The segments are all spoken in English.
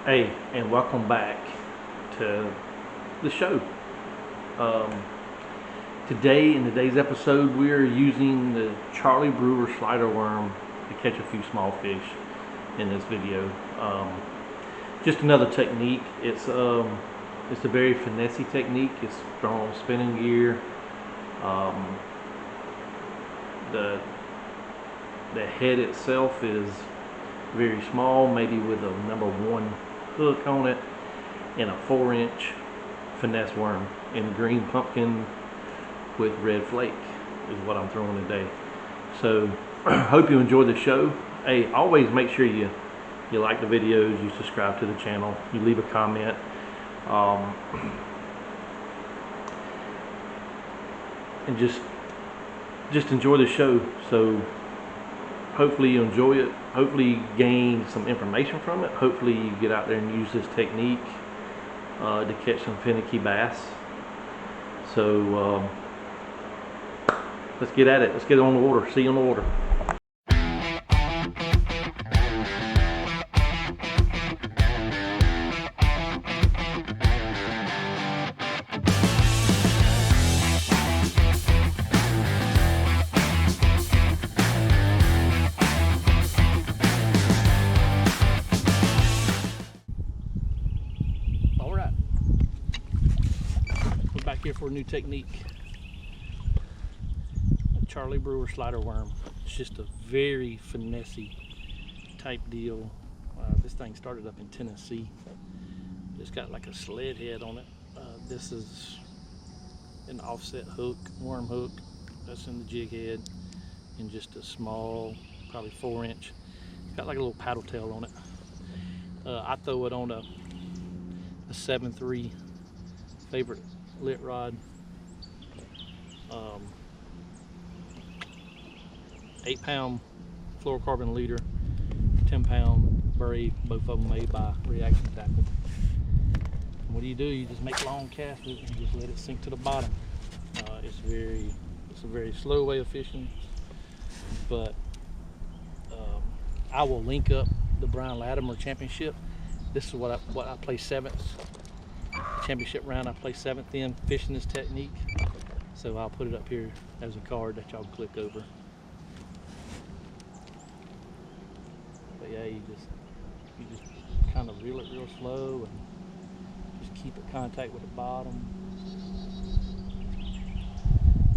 Hey, and welcome back to the show. Today, in today's episode, we are using the Charlie Brewer Slider Worm to catch a few small fish in this video. Just another technique. It's a very finessey technique. It's thrown on spinning gear. The head itself is very small, maybe with a number 1 hook on it, and a 4-inch finesse worm in green pumpkin with red flake is what I'm throwing today. So hope you enjoy the show. Hey, always make sure you like the videos, you subscribe to the channel, you leave a comment. And just enjoy the show. So hopefully you enjoy it. Hopefully you gain some information from it. Hopefully you get out there and use this technique to catch some finicky bass. So let's get at it. Let's get on the water. See you on the water. Back here for a new technique. Charlie Brewer Slider Worm. It's just a very finessey type deal. This thing started up in Tennessee. It's got like a sled head on it. This is an offset hook, worm hook. That's in the jig head, and just a small, probably 4-inch. It's got like a little paddle tail on it. I throw it on a 7.3 favorite lit rod, 8-pound fluorocarbon leader, 10-pound Brave, both of them made by Reaction Tackle. And what do? You just make long casts with it and just let it sink to the bottom. It's a very slow way of fishing, but I will link up the Brian Latimer Championship. This is what I play 7th. Championship round I play 7th in fishing this technique, so I'll put it up here as a card that y'all click over. But yeah, you just kind of reel it real slow and just keep it contact with the bottom.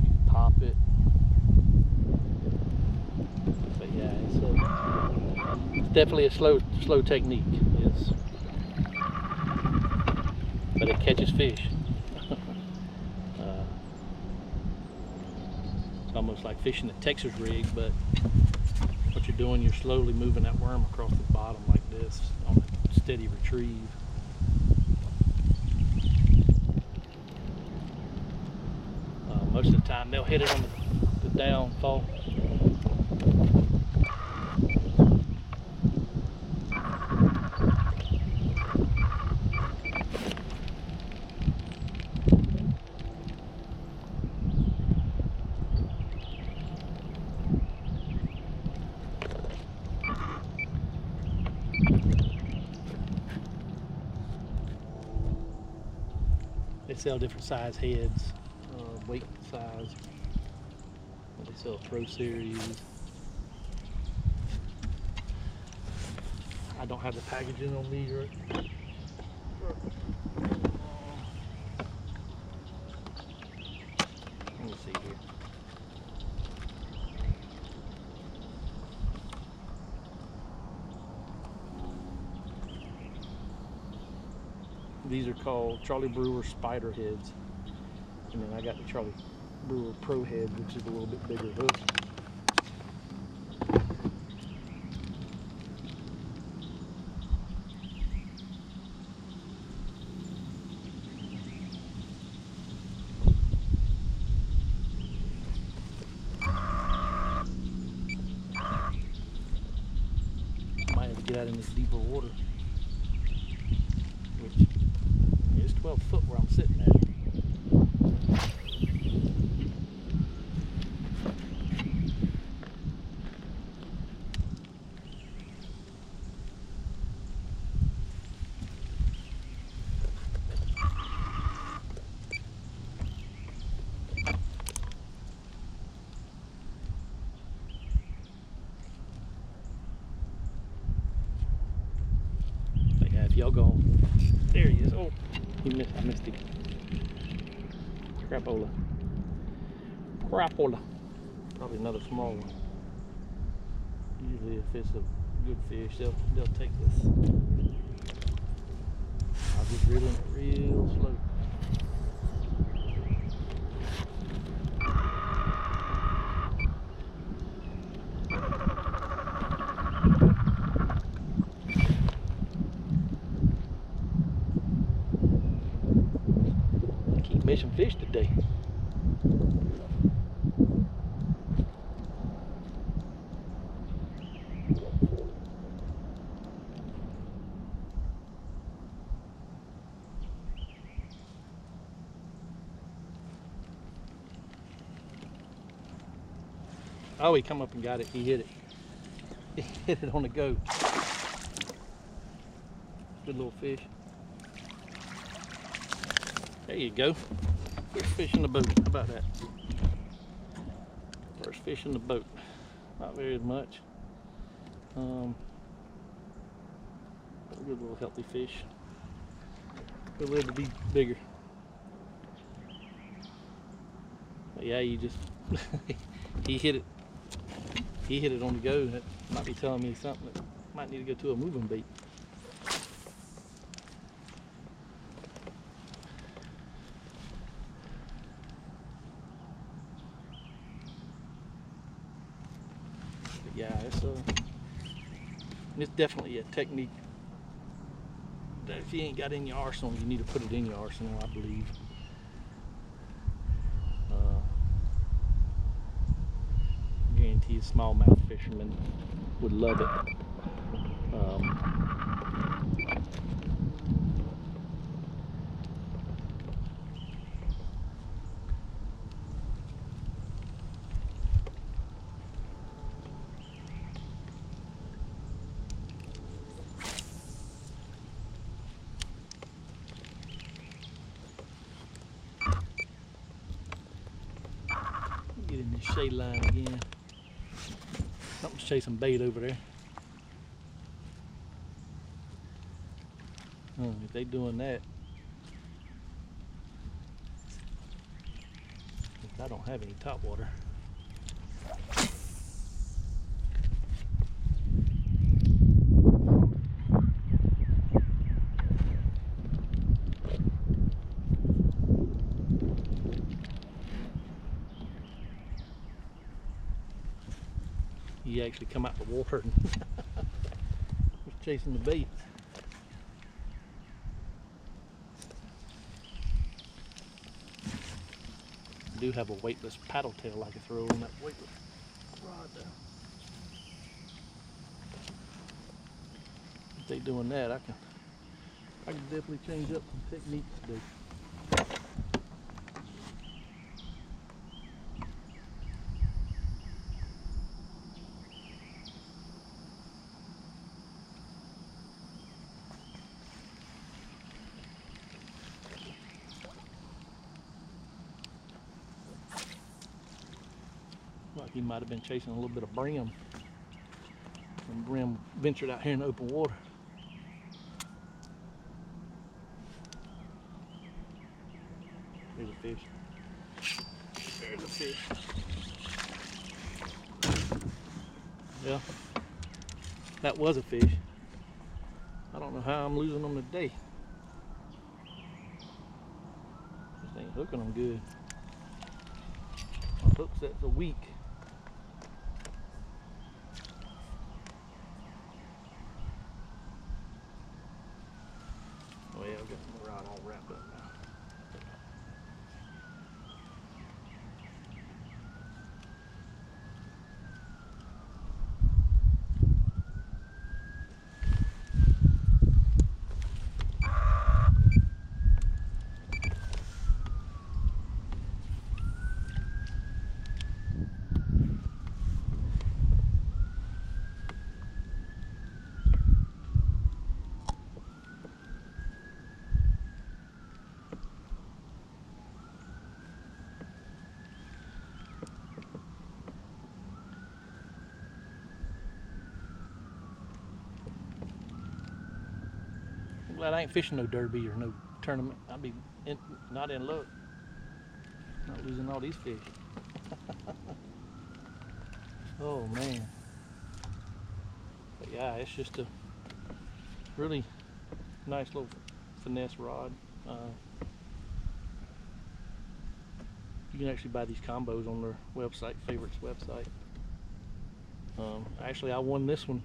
You can pop it. But yeah, it's definitely a slow technique. But it catches fish. It's almost like fishing a Texas rig, but what you're doing, you're slowly moving that worm across the bottom like this on a steady retrieve. Most of the time they'll hit it on the downfall. They sell different size heads, weight size. They sell Pro Series. I don't have the packaging on me right. Let me see here. These are called Charlie Brewer Spider heads, and then I got the Charlie Brewer Pro head, which is a little bit bigger hook. Might have to get out in this deeper water, which is 12 foot where I'm sitting at. doggone. There he is. Oh, I missed him. Crapola. Crapola. Probably another small one. Usually if it's a good fish, they'll take this. I'll just reel it real slow. Keep missing fish today. Oh, he come up and got it. He hit it. He hit it on the go. Good little fish. There you go. First fish in the boat. How about that? First fish in the boat. Not very much. But a good little healthy fish. Could live to be bigger. But yeah, you just he hit it. He hit it on the go. That might be telling me something that might need to go to a moving bait. But yeah, it's definitely a technique that if you ain't got in your arsenal, you need to put it in your arsenal, I believe. Guarantee a smallmouth fisherman would love it. Get in this shade line again. Something's chasing bait over there. If they doing that, I don't have any top water. He actually come out the water and was chasing the bait. I do have a weightless paddle tail I can throw on that weightless rod there. If they doing that, I can definitely change up some techniques today. Like he might have been chasing a little bit of brim. When brim ventured out here in the open water. There's a fish. There's a fish. Yeah, that was a fish. I don't know how I'm losing them today. This ain't hooking them good. My hook sets are weak. Oh yeah, I've got my rod all wrapped up now. Glad I ain't fishing no derby or no tournament. I'd be not in luck. Not losing all these fish. Oh man. But yeah, it's just a really nice little finesse rod. You can actually buy these combos on their website, Favorites website. Actually, I won this one.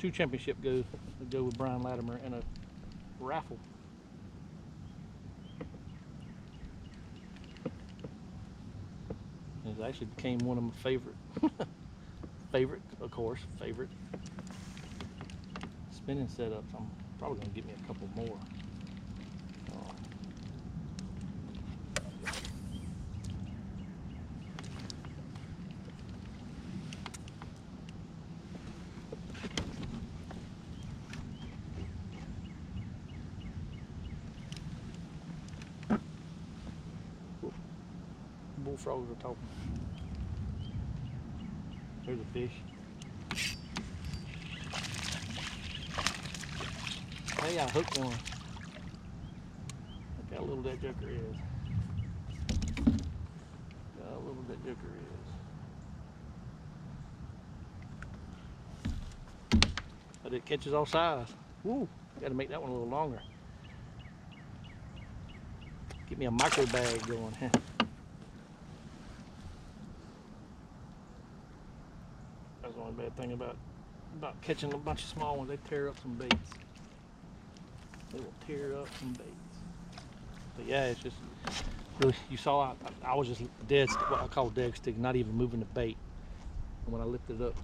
2 championship go with Brian Latimer in a raffle. It actually became one of my favorite, favorite spinning setups. I'm probably gonna get me a couple more. Bullfrogs are talking. There's a fish. Hey, I hooked one. Look how little that joker is. Look how little that joker is. But it catches all size. Woo! Got to make that one a little longer. Get me a micro bag going. That's the only bad thing about catching a bunch of small ones. They tear up some baits. They will tear up some baits. But yeah, it's just really, you saw I was just dead, what I call dead stick, not even moving the bait. And when I lifted it up,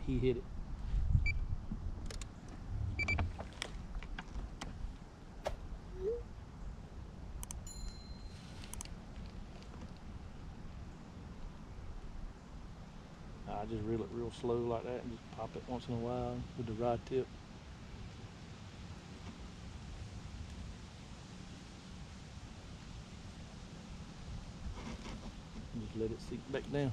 he hit it. I just reel it real slow like that and just pop it once in a while with the rod tip. And just let it sink back down.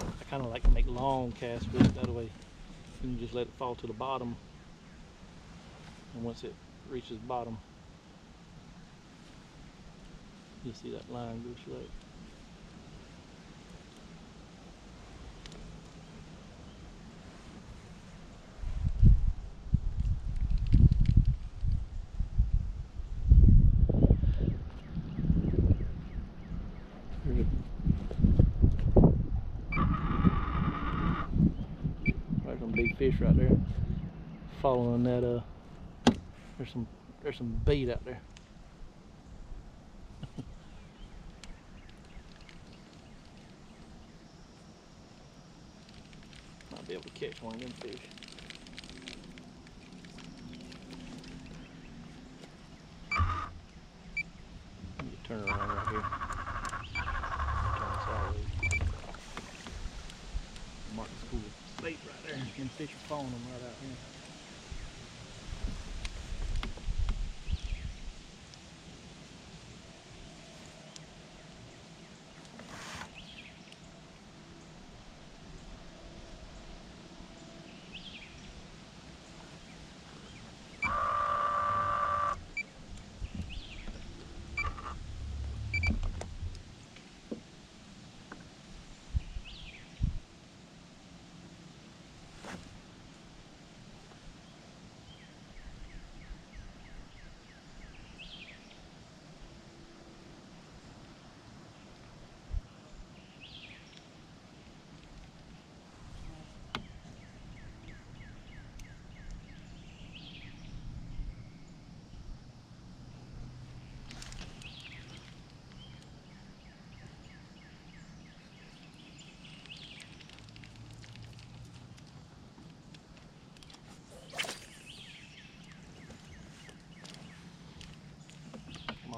I kind of like to make long casts with it, that way you can just let it fall to the bottom, and once it reaches the bottom, you'll see that line go straight. There's some big fish right there. Following that, there's some bait out there. Might be able to catch one of them fish. Let me turn around right here. Turn sideways. Mark the school bait right there. Them fish are following them right out here.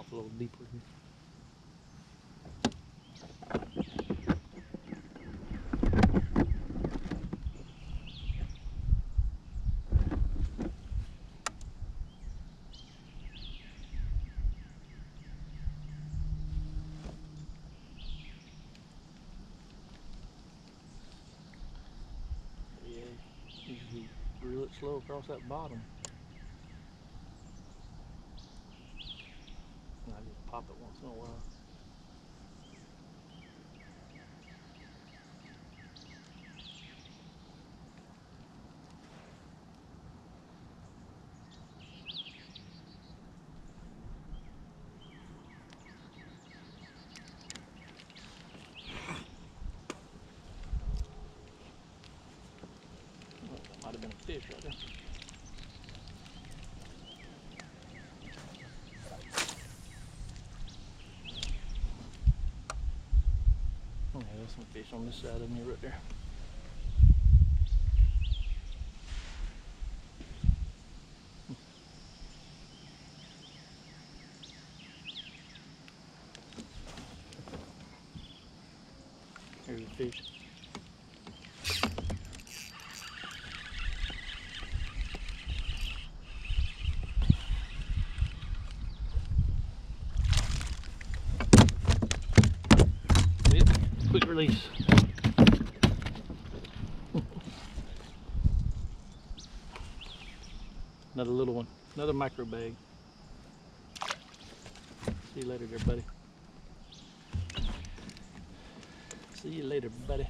A little deeper here. foot slow across that bottom. And I just pop it once in a while. Oh, that might have been a fish right there. Oh, yeah, there's some fish on this side of me right there. Here's a fish. Yep, quick release. Another little one, another micro bag. See you later there, buddy. See you later, buddy.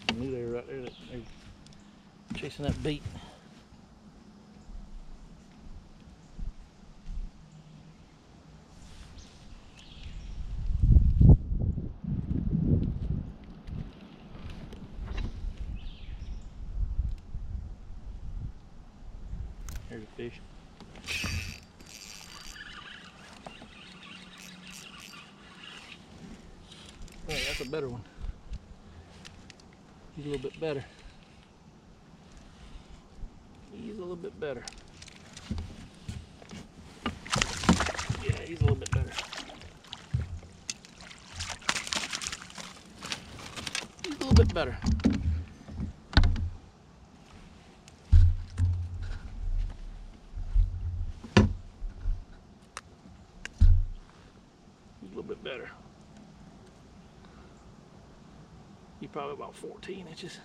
I knew they were right there. They were chasing that bait. There's a fish. Oh, that's a better one. He's a little bit better. He's a little bit better. Yeah, he's a little bit better. He's a little bit better. He's a little bit better. He's probably about 14 inches.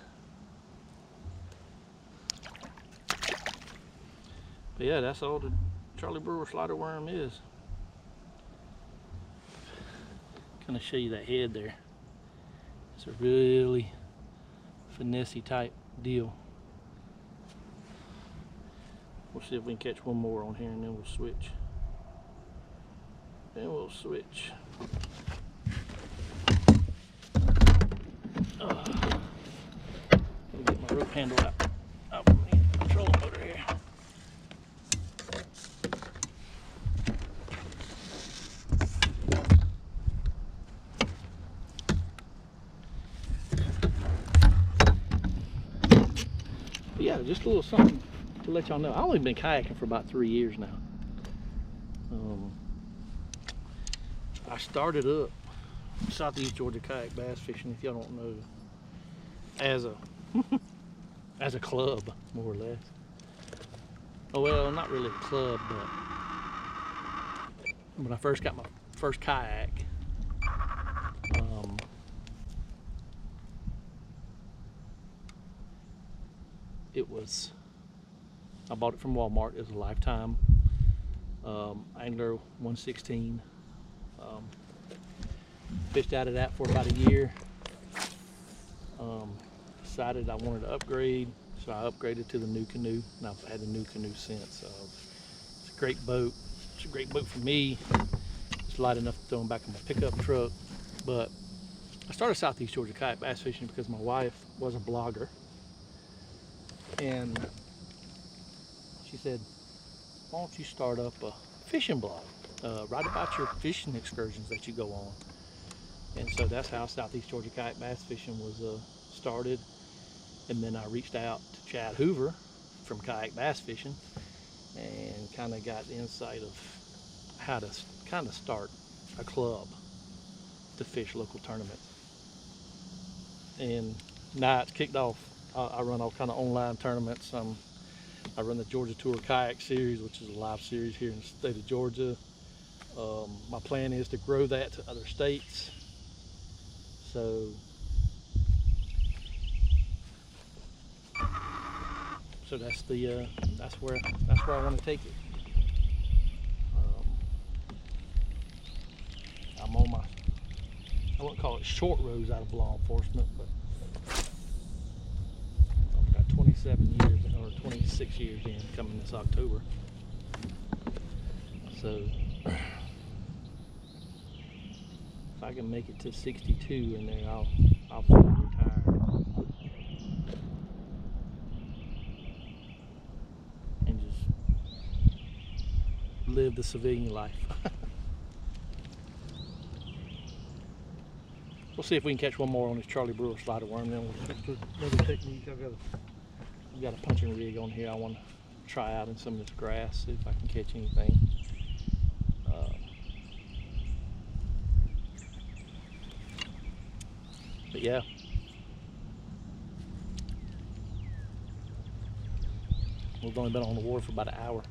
But yeah, that's all the Charlie Brewer Slider Worm is. Kind of show you that head there. It's a really finessey type deal. We'll see if we can catch one more on here and then we'll switch. Then we'll switch. Let me get my rope handle out from the control motor here. But yeah, just a little something to let y'all know. I've only been kayaking for about 3 years now. I started up Southeast Georgia kayak bass fishing, if y'all don't know, as a as a club, more or less. Oh well, not really a club, but when I first got my first kayak, I bought it from Walmart. It was a Lifetime Angler 116. Fished out of that for about a year. Decided I wanted to upgrade, so I upgraded to the new canoe, and I've had the new canoe since. It's a great boat. It's a great boat for me. It's light enough to throw them back in my pickup truck. But I started Southeast Georgia kayak bass fishing because my wife was a blogger, and she said, "Why don't you start up a fishing blog? Write about your fishing excursions that you go on." And so that's how Southeast Georgia kayak bass fishing was started. And then I reached out to Chad Hoover from Kayak Bass Fishing and kind of got the insight of how to kind of start a club to fish local tournaments. And now it's kicked off. I run all kind of online tournaments. I run the Georgia Tour Kayak Series, which is a live series here in the state of Georgia. My plan is to grow that to other states. So So that's the that's where I want to take it. I'm on my, I wouldn't call it short rows out of law enforcement, but I've got 27 years or 26 years in coming this October. So if I can make it to 62 in there, I'll fully retire and just live the civilian life. We'll see if we can catch one more on this Charlie Brewer Slider Worm, then we'll switch to another technique. I've got a punching rig on here I want to try out in some of this grass, see if I can catch anything. But yeah, we've only been on the water for about an hour.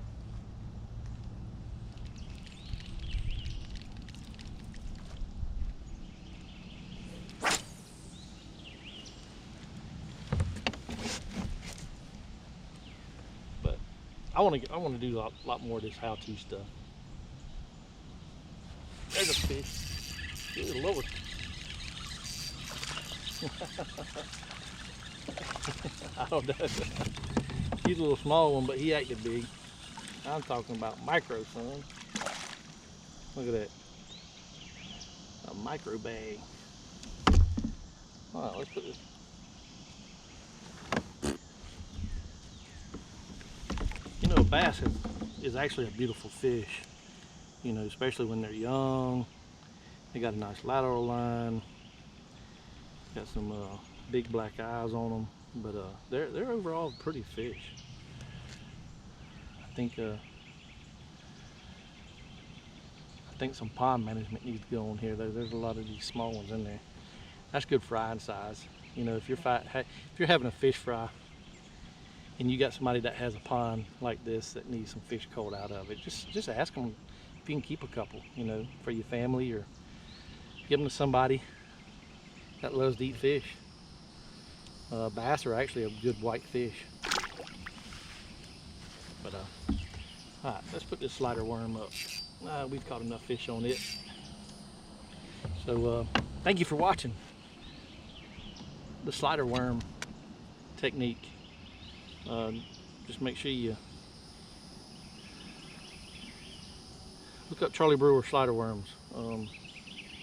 But I want to do a lot more of this how-to stuff. There's a fish. Good Lord. I don't know. He's a little small one, but he acted big. I'm talking about micro, son. Look at that. A micro bag. Alright, let's put this. You know, a bass is actually a beautiful fish. You know, especially when they're young. They got a nice lateral line. Got some big black eyes on them, but they're overall pretty fish. I think some pond management needs to go on here. There's a lot of these small ones in there. That's good frying size. You know, if you're having a fish fry and you got somebody that has a pond like this that needs some fish caught out of it, just ask them if you can keep a couple. You know, for your family, or give them to somebody that loves to eat fish. Bass are actually a good white fish. But alright, let's put this slider worm up. We've caught enough fish on it. So thank you for watching the slider worm technique. Just make sure you look up Charlie Brewer Slider Worms.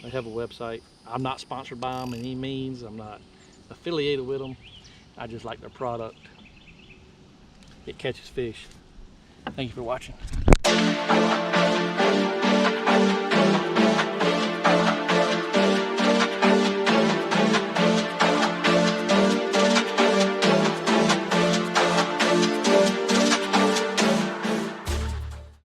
They have a website. I'm not sponsored by them in any means. I'm not affiliated with them. I just like their product. It catches fish. Thank you for watching.